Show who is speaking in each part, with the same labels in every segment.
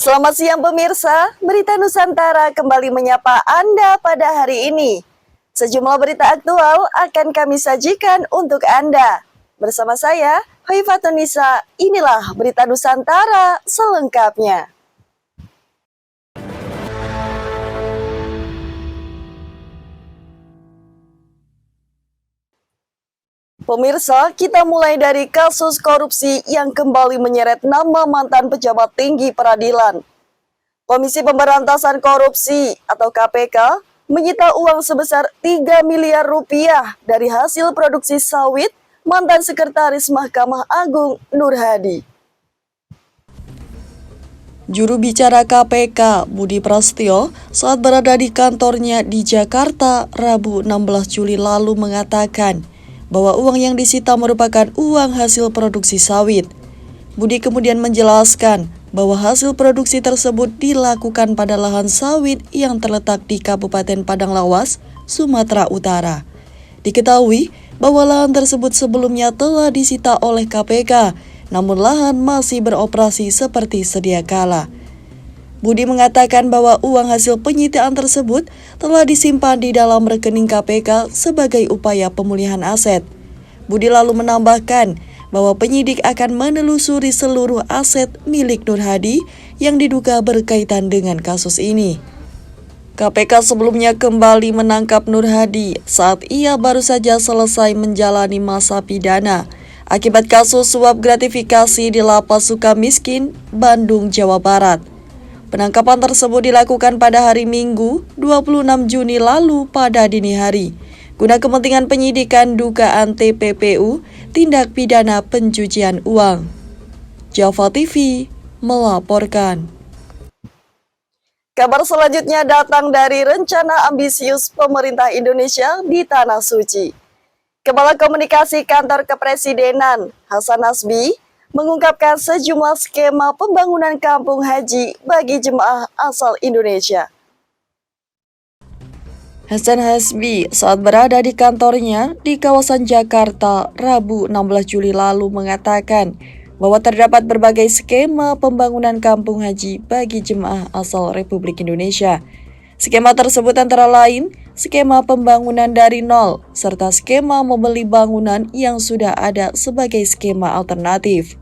Speaker 1: Selamat siang pemirsa, Berita Nusantara kembali menyapa Anda pada hari ini. Sejumlah berita aktual akan kami sajikan untuk Anda. Bersama saya, Haifatun Nisa, inilah Berita Nusantara selengkapnya. Pemirsa, kita mulai dari kasus korupsi yang kembali menyeret nama mantan pejabat tinggi peradilan. Komisi Pemberantasan Korupsi atau KPK menyita uang sebesar 3 miliar rupiah dari hasil produksi sawit mantan Sekretaris Mahkamah Agung Nur Hadi. Juru bicara KPK, Budi Prasetyo, saat berada di kantornya di Jakarta, Rabu 16 Juli lalu mengatakan bahwa uang yang disita merupakan uang hasil produksi sawit. Budi kemudian menjelaskan bahwa hasil produksi tersebut dilakukan pada lahan sawit yang terletak di Kabupaten Padang Lawas, Sumatera Utara. Diketahui bahwa lahan tersebut sebelumnya telah disita oleh KPK, namun lahan masih beroperasi seperti sedia kala. Budi mengatakan bahwa uang hasil penyitaan tersebut telah disimpan di dalam rekening KPK sebagai upaya pemulihan aset. Budi lalu menambahkan bahwa penyidik akan menelusuri seluruh aset milik Nur Hadi yang diduga berkaitan dengan kasus ini. KPK sebelumnya kembali menangkap Nur Hadi saat ia baru saja selesai menjalani masa pidana akibat kasus suap gratifikasi di Lapas Sukamiskin, Bandung, Jawa Barat. Penangkapan tersebut dilakukan pada hari Minggu, 26 Juni lalu pada dini hari, guna kepentingan penyidikan dugaan TPPU, tindak pidana pencucian uang. Java TV melaporkan. Kabar selanjutnya datang dari rencana ambisius pemerintah Indonesia di Tanah Suci. Kepala Komunikasi Kantor Kepresidenan, Hasan Hasbi, mengungkapkan sejumlah skema pembangunan kampung haji bagi jemaah asal Indonesia. Hasan Hasbi saat berada di kantornya di kawasan Jakarta, Rabu 16 Juli lalu mengatakan bahwa terdapat berbagai skema pembangunan kampung haji bagi jemaah asal Republik Indonesia. Skema tersebut antara lain skema pembangunan dari nol, serta skema membeli bangunan yang sudah ada sebagai skema alternatif.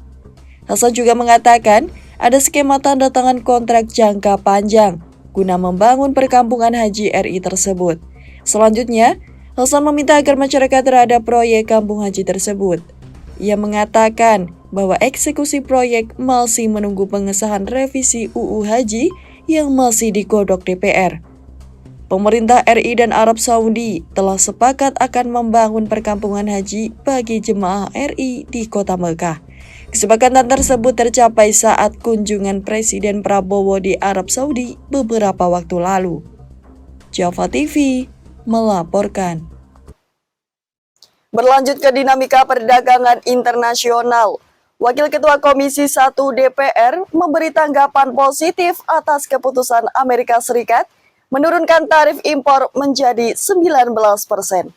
Speaker 1: Hasan juga mengatakan ada skema tanda tangan kontrak jangka panjang guna membangun perkampungan haji RI tersebut. Selanjutnya, Hasan meminta agar masyarakat terhadap proyek kampung haji tersebut. Ia mengatakan bahwa eksekusi proyek masih menunggu pengesahan revisi UU Haji yang masih digodok DPR. Pemerintah RI dan Arab Saudi telah sepakat akan membangun perkampungan haji bagi jemaah RI di Kota Mekah. Kesepakatan tersebut tercapai saat kunjungan Presiden Prabowo di Arab Saudi beberapa waktu lalu. Java TV melaporkan. Berlanjut ke dinamika perdagangan internasional, Wakil Ketua Komisi 1 DPR memberi tanggapan positif atas keputusan Amerika Serikat menurunkan tarif impor menjadi 19%.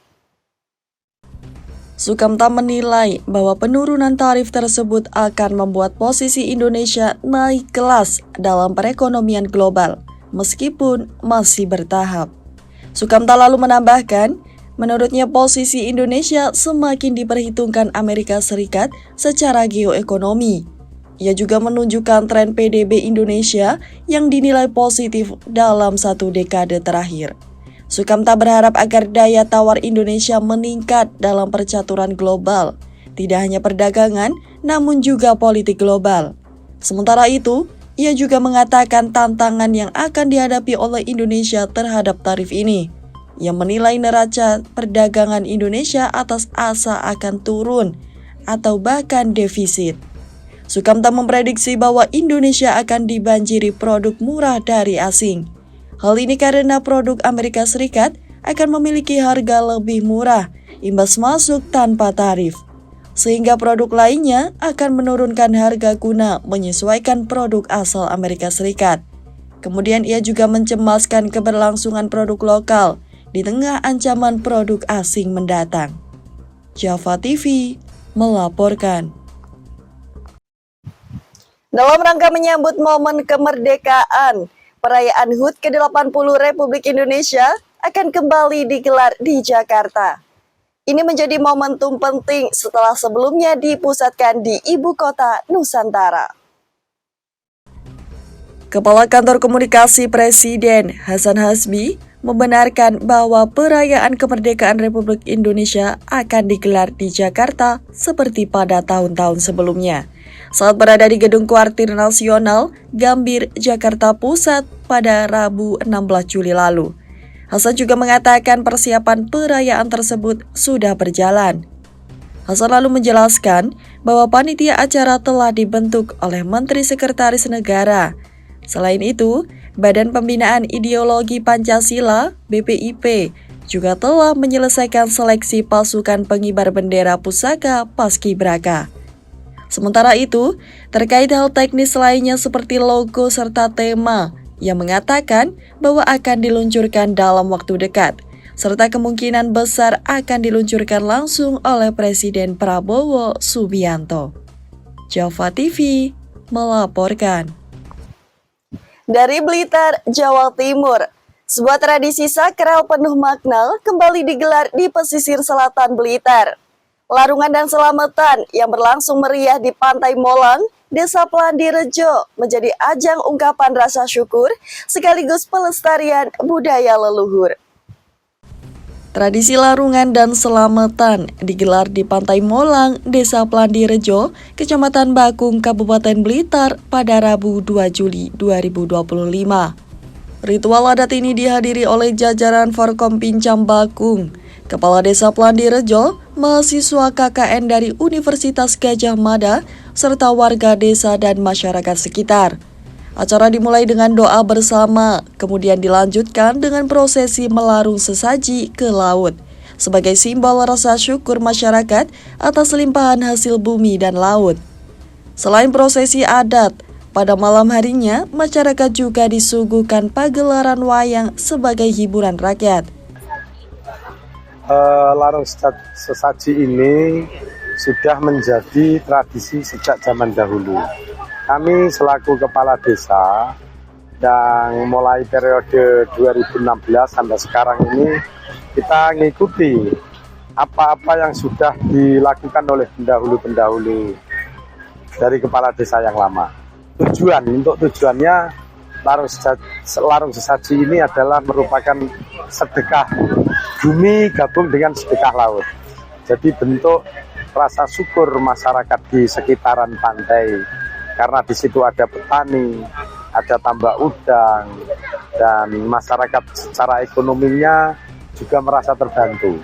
Speaker 1: Sukamta menilai bahwa penurunan tarif tersebut akan membuat posisi Indonesia naik kelas dalam perekonomian global, meskipun masih bertahap. Sukamta lalu menambahkan, menurutnya posisi Indonesia semakin diperhitungkan Amerika Serikat secara geoekonomi. Ia juga menunjukkan tren PDB Indonesia yang dinilai positif dalam 1 dekade terakhir. Sukamta berharap agar daya tawar Indonesia meningkat dalam percaturan global, tidak hanya perdagangan, namun juga politik global. Sementara itu, ia juga mengatakan tantangan yang akan dihadapi oleh Indonesia terhadap tarif ini. Ia menilai neraca perdagangan Indonesia atas asa akan turun atau bahkan defisit. Sukamta memprediksi bahwa Indonesia akan dibanjiri produk murah dari asing. Hal ini karena produk Amerika Serikat akan memiliki harga lebih murah, imbas masuk tanpa tarif. Sehingga produk lainnya akan menurunkan harga guna menyesuaikan produk asal Amerika Serikat. Kemudian ia juga mencemaskan keberlangsungan produk lokal di tengah ancaman produk asing mendatang. Java TV melaporkan. Dalam rangka menyambut momen kemerdekaan, perayaan HUT ke-80 Republik Indonesia akan kembali digelar di Jakarta. Ini menjadi momentum penting setelah sebelumnya dipusatkan di ibu kota Nusantara. Kepala Kantor Komunikasi Presiden Hasan Hasbi membenarkan bahwa perayaan kemerdekaan Republik Indonesia akan digelar di Jakarta seperti pada tahun-tahun sebelumnya. Saat berada di Gedung Kuartir Nasional, Gambir, Jakarta Pusat pada Rabu 16 Juli lalu. Hasan juga mengatakan persiapan perayaan tersebut sudah berjalan. Hasan lalu menjelaskan bahwa panitia acara telah dibentuk oleh Menteri Sekretaris Negara. Selain itu, Badan Pembinaan Ideologi Pancasila (BPIP) juga telah menyelesaikan seleksi pasukan pengibar bendera pusaka Paskibraka. Sementara itu, terkait hal teknis lainnya seperti logo serta tema yang mengatakan bahwa akan diluncurkan dalam waktu dekat, serta kemungkinan besar akan diluncurkan langsung oleh Presiden Prabowo Subianto. Java TV melaporkan. Dari Blitar, Jawa Timur, sebuah tradisi sakral penuh makna kembali digelar di pesisir selatan Blitar. Larungan dan selamatan yang berlangsung meriah di Pantai Molang, Desa Plandirejo menjadi ajang ungkapan rasa syukur sekaligus pelestarian budaya leluhur. Tradisi larungan dan selamatan digelar di Pantai Molang, Desa Plandirejo, Kecamatan Bakung, Kabupaten Blitar pada Rabu 2 Juli 2025. Ritual adat ini dihadiri oleh jajaran Forkom Pincam Bakung, Kepala Desa Plandirejo, mahasiswa KKN dari Universitas Gadjah Mada, serta warga desa dan masyarakat sekitar. Acara dimulai dengan doa bersama, kemudian dilanjutkan dengan prosesi melarung sesaji ke laut, sebagai simbol rasa syukur masyarakat atas limpahan hasil bumi dan laut. Selain prosesi adat, pada malam harinya, masyarakat juga disuguhkan pagelaran wayang sebagai hiburan rakyat.
Speaker 2: Larung sesaji ini sudah menjadi tradisi sejak zaman dahulu. Kami selaku kepala desa yang mulai periode 2016 sampai sekarang ini kita mengikuti apa-apa yang sudah dilakukan oleh pendahulu-pendahulu dari kepala desa yang lama. Tujuannya larung sesaji ini adalah merupakan sedekah bumi gabung dengan sedekah laut. Jadi bentuk rasa syukur masyarakat di sekitaran pantai, karena di situ ada petani, ada tambak udang, dan masyarakat secara ekonominya juga merasa terbantu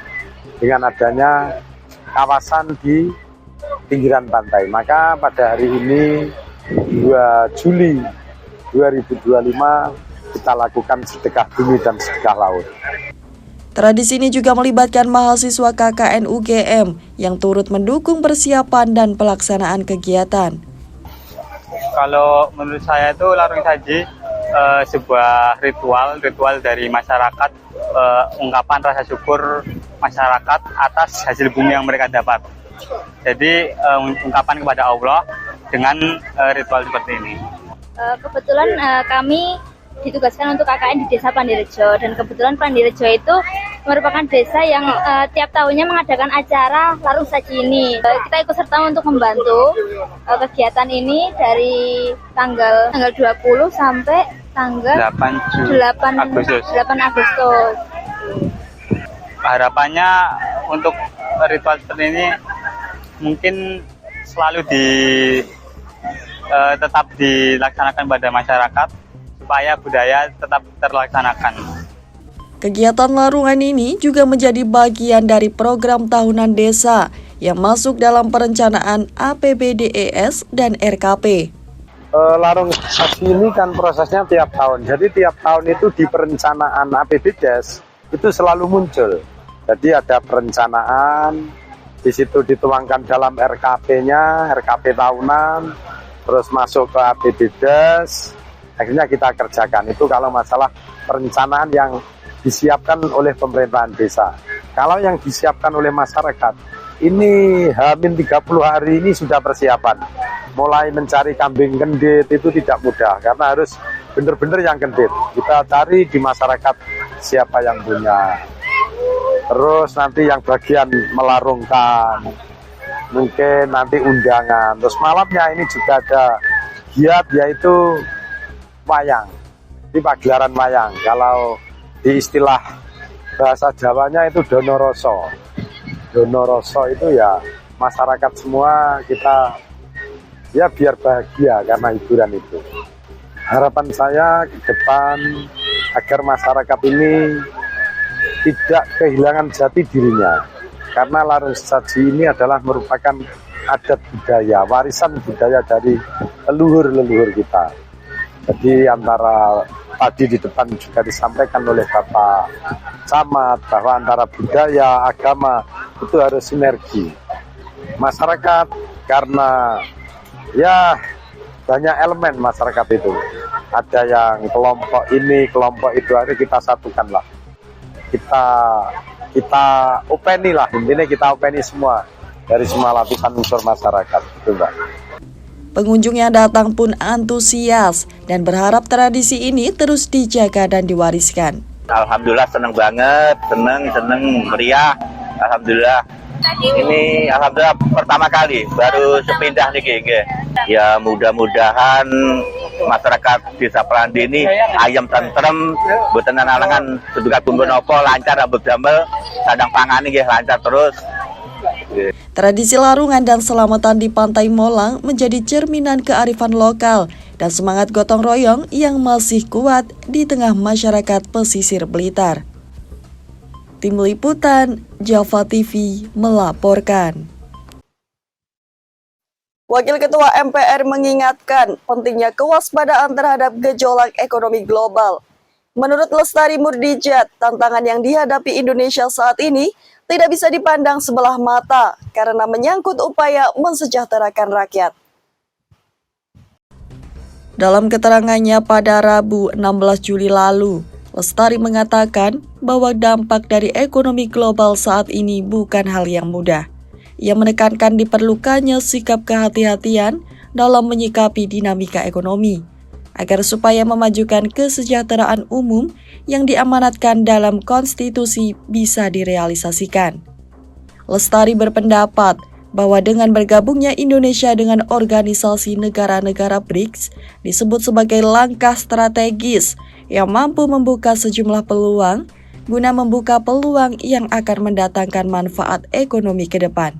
Speaker 2: dengan adanya kawasan di pinggiran pantai. Maka pada hari ini 2 Juli 2025 kita lakukan sedekah bumi dan sedekah laut.
Speaker 1: Tradisi ini juga melibatkan mahasiswa KKN UGM yang turut mendukung persiapan dan pelaksanaan kegiatan.
Speaker 3: Kalau menurut saya itu larung saji sebuah ritual dari masyarakat, ungkapan rasa syukur masyarakat atas hasil bumi yang mereka dapat. Jadi ungkapan kepada Allah dengan ritual seperti ini.
Speaker 4: Kebetulan kami ditugaskan untuk KKN di Desa Plandirejo, dan kebetulan Plandirejo itu merupakan desa yang tiap tahunnya mengadakan acara larung saji ini. Kita ikut serta untuk membantu kegiatan ini dari tanggal 20 sampai tanggal 8 Agustus.
Speaker 3: Harapannya untuk ritual seperti ini mungkin selalu tetap dilaksanakan pada masyarakat supaya budaya tetap terlaksanakan.
Speaker 1: Kegiatan larungan ini juga menjadi bagian dari program tahunan desa yang masuk dalam perencanaan APBDES dan RKP.
Speaker 2: Larung sesaji ini kan prosesnya tiap tahun. Jadi tiap tahun itu di perencanaan APBDES itu selalu muncul. Jadi ada perencanaan, di situ dituangkan dalam RKP-nya, RKP tahunan, terus masuk ke APBDES, akhirnya kita kerjakan. Itu kalau masalah perencanaan yang disiapkan oleh pemerintahan desa. Kalau yang disiapkan oleh masyarakat, ini H-30 hari ini sudah persiapan. Mulai mencari kambing kendit itu tidak mudah karena harus benar-benar yang kendit. Kita cari di masyarakat siapa yang punya. Terus nanti yang bagian melarungkan, mungkin nanti undangan. Terus malamnya ini juga ada giat yaitu wayang. Ini pagelaran wayang. Kalau di istilah bahasa Jawanya itu donoroso. Donoroso itu ya masyarakat semua kita ya biar bahagia karena hiburan itu. Harapan saya ke depan agar masyarakat ini tidak kehilangan jati dirinya. Karena larung sesaji ini adalah merupakan adat budaya, warisan budaya dari leluhur-leluhur kita. Jadi antara tadi di depan juga disampaikan oleh Bapak Camat bahwa antara budaya, agama itu harus sinergi. Masyarakat karena ya banyak elemen masyarakat itu. Ada yang kelompok ini, kelompok itu, akhirnya kita satukanlah. Kita openi lah, intinya kita openi semua dari semua lapisan unsur masyarakat, gitu Mbak.
Speaker 1: Pengunjung yang datang pun antusias dan berharap tradisi ini terus dijaga dan diwariskan.
Speaker 5: Alhamdulillah seneng banget, seneng meriah. Alhamdulillah. Ini alhamdulillah pertama kali baru sepindah nih Ge. Ya mudah-mudahan masyarakat Desa Pelandi ini ayam tentrem, boten alangan sedukat bumbu nopo lancar rambut damel, sadang pangani nggih lancar terus.
Speaker 1: Tradisi larungan dan selamatan di Pantai Molang menjadi cerminan kearifan lokal dan semangat gotong royong yang masih kuat di tengah masyarakat pesisir Blitar. Tim Liputan Java TV melaporkan. Wakil Ketua MPR mengingatkan pentingnya kewaspadaan terhadap gejolak ekonomi global. Menurut Lestari Murdijat, tantangan yang dihadapi Indonesia saat ini tidak bisa dipandang sebelah mata karena menyangkut upaya mensejahterakan rakyat. Dalam keterangannya pada Rabu 16 Juli lalu, Lestari mengatakan bahwa dampak dari ekonomi global saat ini bukan hal yang mudah. Ia menekankan diperlukannya sikap kehati-hatian dalam menyikapi dinamika ekonomi, agar supaya memajukan kesejahteraan umum yang diamanatkan dalam konstitusi bisa direalisasikan. Lestari berpendapat bahwa dengan bergabungnya Indonesia dengan organisasi negara-negara BRICS disebut sebagai langkah strategis yang mampu membuka sejumlah peluang guna membuka peluang yang akan mendatangkan manfaat ekonomi ke depan.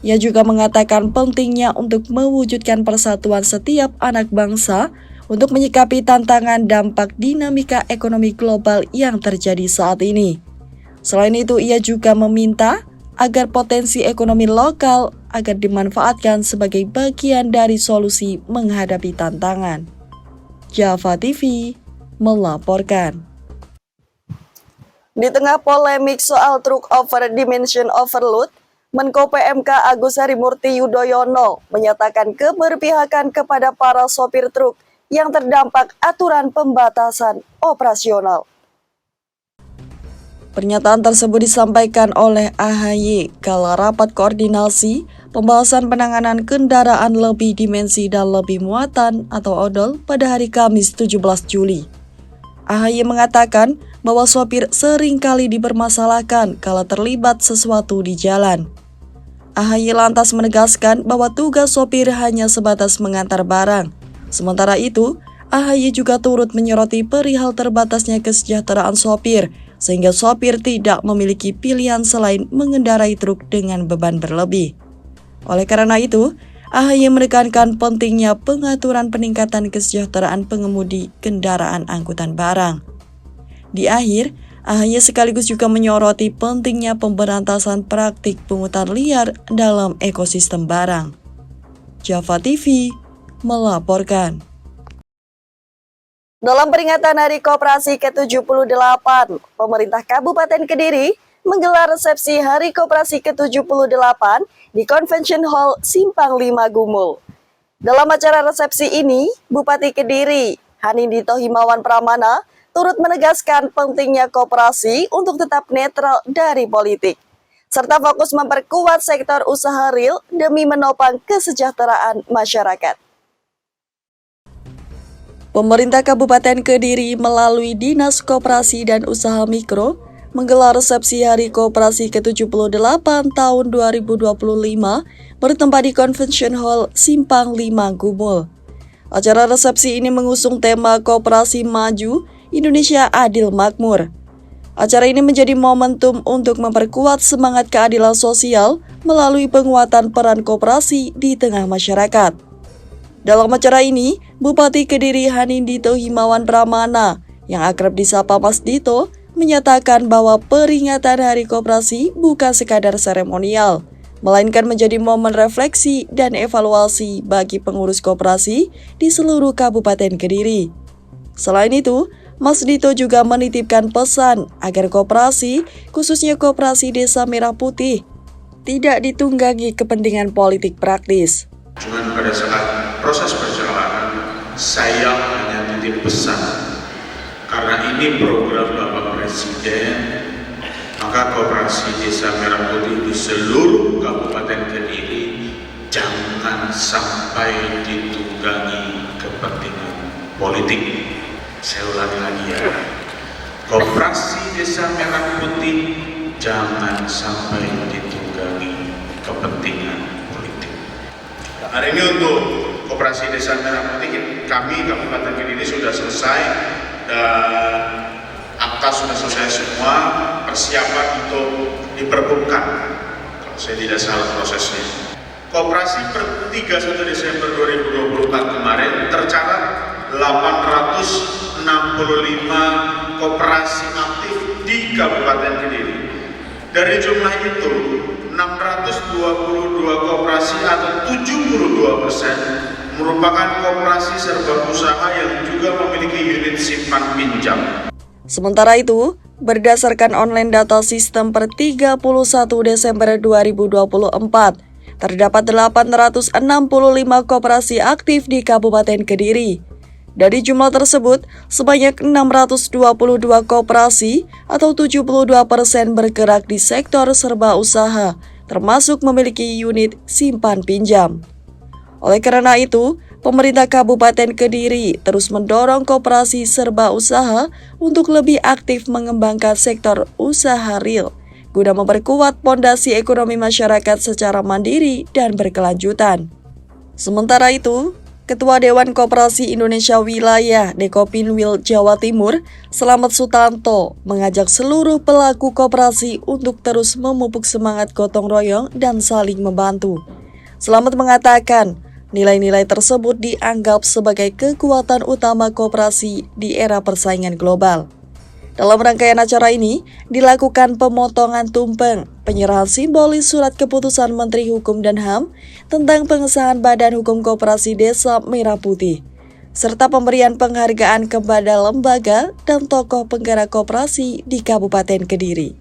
Speaker 1: Ia juga mengatakan pentingnya untuk mewujudkan persatuan setiap anak bangsa untuk menyikapi tantangan dampak dinamika ekonomi global yang terjadi saat ini. Selain itu, ia juga meminta agar potensi ekonomi lokal agar dimanfaatkan sebagai bagian dari solusi menghadapi tantangan. Java TV melaporkan. Di tengah polemik soal truk over dimension overload, Menko PMK Agus Harimurti Yudhoyono menyatakan keberpihakan kepada para sopir truk yang terdampak aturan pembatasan operasional. Pernyataan tersebut disampaikan oleh AHY kala rapat koordinasi pembahasan penanganan kendaraan lebih dimensi dan lebih muatan atau odol pada hari Kamis 17 Juli. AHY mengatakan bahwa sopir seringkali dipermasalahkan kala terlibat sesuatu di jalan. AHY lantas menegaskan bahwa tugas sopir hanya sebatas mengantar barang. Sementara itu, AHY juga turut menyoroti perihal terbatasnya kesejahteraan sopir, sehingga sopir tidak memiliki pilihan selain mengendarai truk dengan beban berlebih. Oleh karena itu, AHY menekankan pentingnya pengaturan peningkatan kesejahteraan pengemudi kendaraan angkutan barang. Di akhir, AHY sekaligus juga menyoroti pentingnya pemberantasan praktik pungutan liar dalam ekosistem barang. Java TV melaporkan. Dalam peringatan Hari Koperasi ke-78, pemerintah Kabupaten Kediri menggelar resepsi Hari Koperasi ke-78 di Convention Hall Simpang 5 Gumul. Dalam acara resepsi ini, Bupati Kediri, Hanindito Himawan Pramana, turut menegaskan pentingnya koperasi untuk tetap netral dari politik. serta fokus memperkuat sektor usaha real demi menopang kesejahteraan masyarakat. Pemerintah Kabupaten Kediri melalui Dinas Koperasi dan Usaha Mikro menggelar resepsi Hari Koperasi ke-78 tahun 2025 bertempat di Convention Hall Simpang 5 Gumul. Acara resepsi ini mengusung tema Koperasi Maju, Indonesia Adil Makmur. Acara ini menjadi momentum untuk memperkuat semangat keadilan sosial melalui penguatan peran koperasi di tengah masyarakat. Dalam acara ini, Bupati Kediri Hanindito Himawan Pramana yang akrab disapa Mas Dito menyatakan bahwa peringatan Hari Koperasi bukan sekadar seremonial, melainkan menjadi momen refleksi dan evaluasi bagi pengurus koperasi di seluruh Kabupaten Kediri. Selain itu, Mas Dito juga menitipkan pesan agar koperasi, khususnya koperasi Desa Merah Putih, tidak ditunggangi kepentingan politik praktis.
Speaker 6: Cuman pada saat proses perjalanan, saya hanya titip pesan. Karena ini program Bapak Presiden, maka koperasi Desa Merah Putih di seluruh Kabupaten Kediri jangan sampai ditunggangi kepentingan politik. Saya ulangi lagi ya, koperasi Desa Merah Putih jangan sampai ditunggangi kepentingan politik. Hari ini untuk koperasi Desa Merah Putih, kami Kabupaten Kediri sudah selesai dan akta sudah selesai semua, persiapan untuk diperbutkan kalau saya tidak salah prosesnya. Koperasi per 31 Desember 2024 kemarin tercatat 865 koperasi aktif di Kabupaten Kediri. Dari jumlah itu 622 koperasi atau 72% merupakan koperasi serba usaha yang juga memiliki unit simpan pinjam.
Speaker 1: Sementara itu, berdasarkan online data sistem per 31 Desember 2024, terdapat 865 koperasi aktif di Kabupaten Kediri. Dari jumlah tersebut, sebanyak 622 koperasi atau 72% bergerak di sektor serba usaha, termasuk memiliki unit simpan pinjam. Oleh karena itu, pemerintah Kabupaten Kediri terus mendorong koperasi serba usaha untuk lebih aktif mengembangkan sektor usaha real, guna memperkuat pondasi ekonomi masyarakat secara mandiri dan berkelanjutan. Sementara itu, Ketua Dewan Koperasi Indonesia Wilayah Dekopinwil Jawa Timur, Slamet Sutanto, mengajak seluruh pelaku koperasi untuk terus memupuk semangat gotong royong dan saling membantu. Slamet mengatakan, nilai-nilai tersebut dianggap sebagai kekuatan utama koperasi di era persaingan global. Dalam rangkaian acara ini, dilakukan pemotongan tumpeng, penyerahan simbolis surat keputusan Menteri Hukum dan HAM tentang pengesahan Badan Hukum Koperasi Desa Merah Putih, serta pemberian penghargaan kepada lembaga dan tokoh penggerak koperasi di Kabupaten Kediri.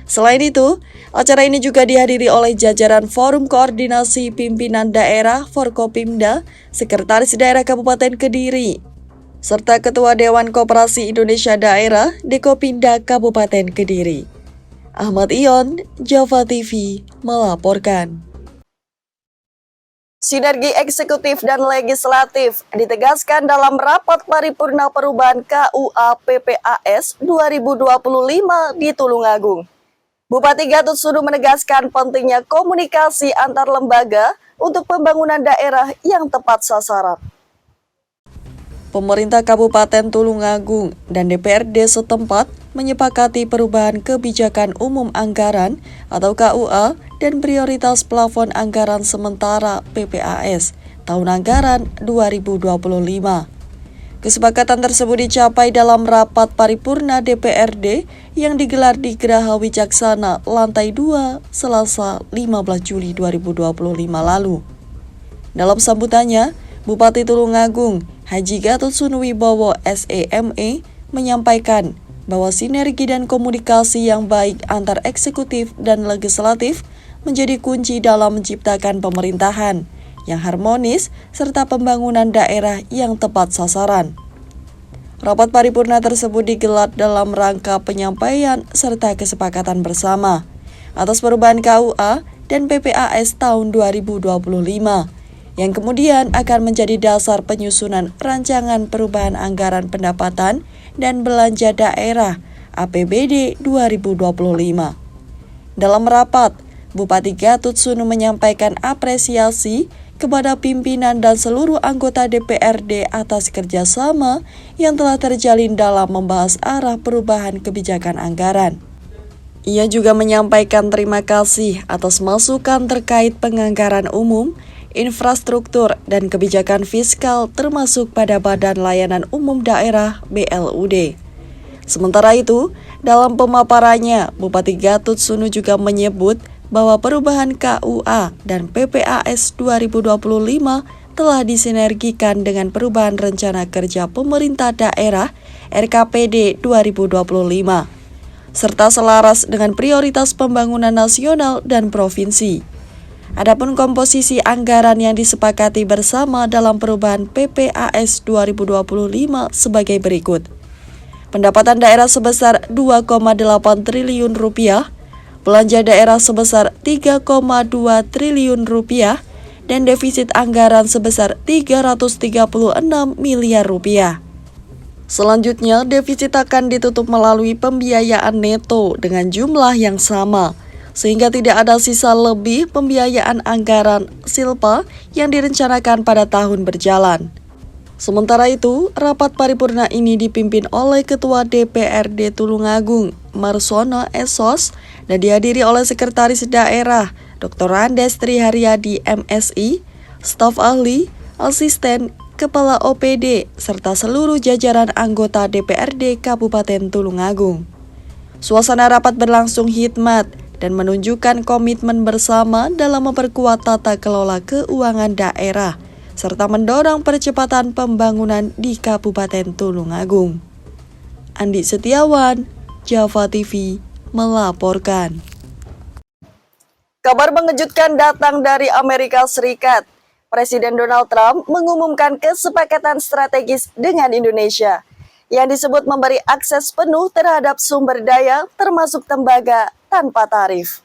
Speaker 1: Selain itu, acara ini juga dihadiri oleh jajaran Forum Koordinasi Pimpinan Daerah Forkopimda, Sekretaris Daerah Kabupaten Kediri, serta Ketua Dewan Koperasi Indonesia Daerah Dekopinda Kabupaten Kediri. Ahmad Ion, Java TV, melaporkan. Sinergi eksekutif dan legislatif ditegaskan dalam rapat paripurna perubahan KUA PPAS 2025 di Tulungagung. Bupati Gatot Sudu menegaskan pentingnya komunikasi antar lembaga untuk pembangunan daerah yang tepat sasaran. Pemerintah Kabupaten Tulungagung dan DPRD setempat menyepakati perubahan kebijakan umum anggaran atau KUA dan prioritas plafon anggaran sementara PPAS tahun anggaran 2025. Kesepakatan tersebut dicapai dalam rapat paripurna DPRD yang digelar di Geraha Wicaksana Lantai 2 Selasa 15 Juli 2025 lalu. Dalam sambutannya, Bupati Tulungagung Haji Gatot Sunuwibowo SEME menyampaikan bahwa sinergi dan komunikasi yang baik antar eksekutif dan legislatif menjadi kunci dalam menciptakan pemerintahan yang harmonis serta pembangunan daerah yang tepat sasaran. Rapat paripurna tersebut digelar dalam rangka penyampaian serta kesepakatan bersama atas perubahan KUA dan PPAS tahun 2025, yang kemudian akan menjadi dasar penyusunan rancangan perubahan anggaran pendapatan dan belanja daerah APBD 2025. Dalam rapat, Bupati Gatot-Sunu menyampaikan apresiasi kepada pimpinan dan seluruh anggota DPRD atas kerjasama yang telah terjalin dalam membahas arah perubahan kebijakan anggaran. Ia juga menyampaikan terima kasih atas masukan terkait penganggaran umum, infrastruktur, dan kebijakan fiskal termasuk pada Badan Layanan Umum Daerah BLUD. Sementara itu, dalam pemaparannya, Bupati Gatot-Sunu juga menyebut bahwa perubahan KUA dan PPAS 2025 telah disinergikan dengan perubahan rencana kerja pemerintah daerah RKPD 2025, serta selaras dengan prioritas pembangunan nasional dan provinsi. Adapun komposisi anggaran yang disepakati bersama dalam perubahan PPAS 2025 sebagai berikut. Pendapatan daerah sebesar 2,8 triliun rupiah, belanja daerah sebesar 3,2 triliun rupiah, dan defisit anggaran sebesar 336 miliar rupiah. Selanjutnya, defisit akan ditutup melalui pembiayaan neto dengan jumlah yang sama, sehingga tidak ada sisa lebih pembiayaan anggaran Silpa yang direncanakan pada tahun berjalan. Sementara itu, rapat paripurna ini dipimpin oleh Ketua DPRD Tulungagung, Marsono Esos, dan dihadiri oleh Sekretaris Daerah, Dr. Andes Triharyadi MSI, staf ahli, asisten, kepala OPD, serta seluruh jajaran anggota DPRD Kabupaten Tulungagung. Suasana rapat berlangsung hikmat dan menunjukkan komitmen bersama dalam memperkuat tata kelola keuangan daerah, serta mendorong percepatan pembangunan di Kabupaten Tulungagung. Andi Setiawan, Java TV, melaporkan. Kabar mengejutkan datang dari Amerika Serikat. Presiden Donald Trump mengumumkan kesepakatan strategis dengan Indonesia, yang disebut memberi akses penuh terhadap sumber daya termasuk tembaga tanpa tarif.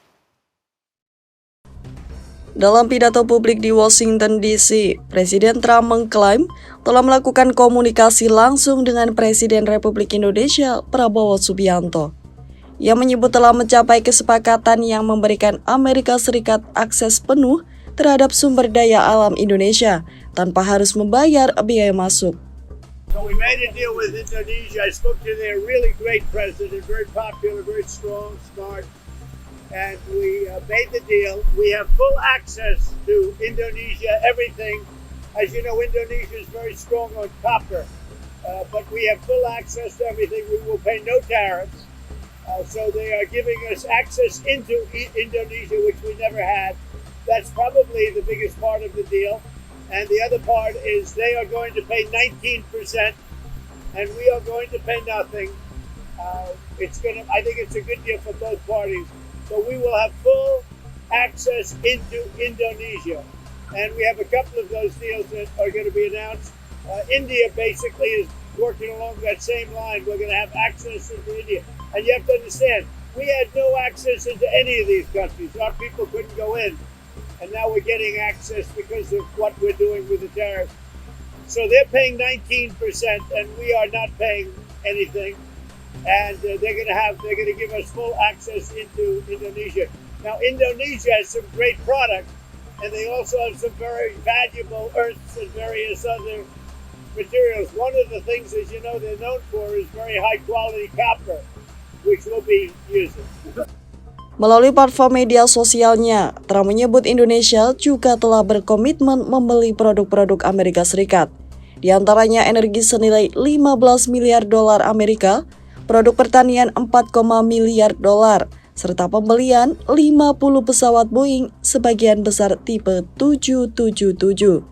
Speaker 1: Dalam pidato publik di Washington DC, Presiden Trump mengklaim telah melakukan komunikasi langsung dengan Presiden Republik Indonesia Prabowo Subianto. Ia menyebut telah mencapai kesepakatan yang memberikan Amerika Serikat akses penuh terhadap sumber daya alam Indonesia tanpa harus membayar biaya masuk.
Speaker 7: So we made a deal with Indonesia. I spoke to their really great president, very popular, very strong, smart. And we made the deal. We have full access to Indonesia, everything. As you know, Indonesia is very strong on copper, but we have full access to everything. We will pay no tariffs. So they are giving us access into Indonesia, which we never had. That's probably the biggest part of the deal. And the other part is they are going to pay 19%, and we are going to pay nothing. I think it's a good deal for both parties. So we will have full access into Indonesia. And we have a couple of those deals that are going to be announced. India basically is working along that same line. We're going to have access into India. And you have to understand, we had no access into any of these countries. Our people couldn't go in. And now we're getting access because of what we're doing with the tariffs. So they're paying 19% and we are not paying anything. And they're going to give us full access into Indonesia. Now, Indonesia has some great products, and they also have some very valuable earths and various other materials. One of the things, as you know, they're known for is very high-quality copper, which we'll be using.
Speaker 1: Melalui platform media sosialnya, Trump menyebut Indonesia juga telah berkomitmen membeli produk-produk Amerika Serikat, di antaranya energi senilai 15 miliar dolar Amerika, produk pertanian 4, miliar dolar, serta pembelian 50 pesawat Boeing sebagian besar tipe 777.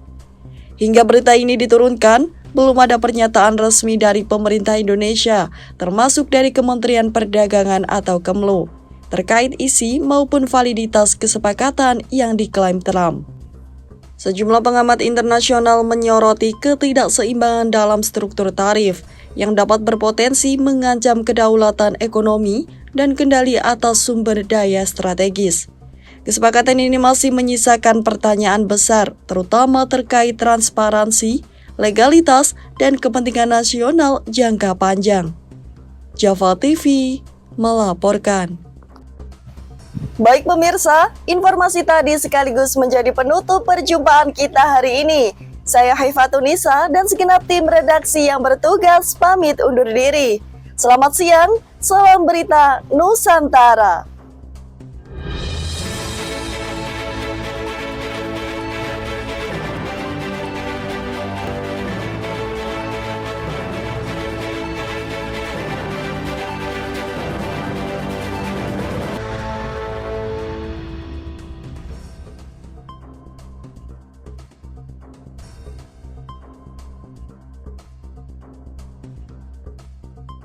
Speaker 1: Hingga berita ini diturunkan, belum ada pernyataan resmi dari pemerintah Indonesia, termasuk dari Kementerian Perdagangan atau Kemlu, terkait isi maupun validitas kesepakatan yang diklaim Trump. Sejumlah pengamat internasional menyoroti ketidakseimbangan dalam struktur tarif yang dapat berpotensi mengancam kedaulatan ekonomi dan kendali atas sumber daya strategis. Kesepakatan ini masih menyisakan pertanyaan besar, terutama terkait transparansi, legalitas, dan kepentingan nasional jangka panjang. Java TV melaporkan. Baik pemirsa, informasi tadi sekaligus menjadi penutup perjumpaan kita hari ini. Saya Haifatunisa dan segenap tim redaksi yang bertugas pamit undur diri. Selamat siang, salam berita Nusantara.